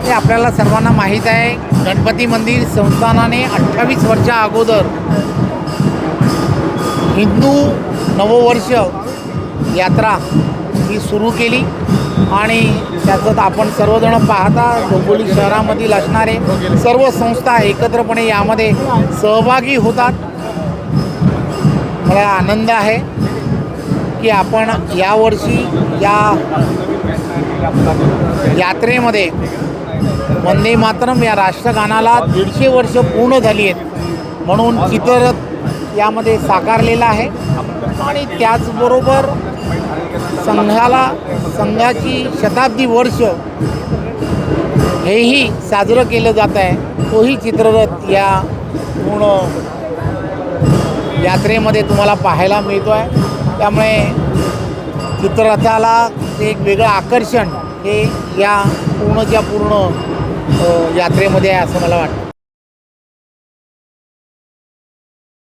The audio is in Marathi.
हे आपल्याला सर्वांना माहीत आहे, गणपती मंदिर संस्थानाने 28 वर्षा अगोदर हिंदू नववर्ष यात्रा ही सुरू केली आणि त्याचं आपण सर्वजण पाहता डोंबिवली शहरामधील असणारे सर्व संस्था एकत्रपणे यामध्ये सहभागी होतात। मला आनंद आहे की आपण यावर्षी या यात्रेमध्ये वंदे मातरम या राष्ट्रगानाला 150 वर्ष पूर्ण झाली आहेत म्हणून चित्ररथ यामध्ये साकारलेला आहे आणि त्याचबरोबर संघाची शताब्दी वर्ष हेही साजरं केलं जात आहे। तोही चित्ररथ या पूर्ण यात्रेमध्ये तुम्हाला पाहायला मिळतो आहे। त्यामुळे चित्ररथाला एक वेगळं आकर्षण हे या पूर्णच्या पूर्ण यात्रेमध्ये आहे असं मला वाटतं।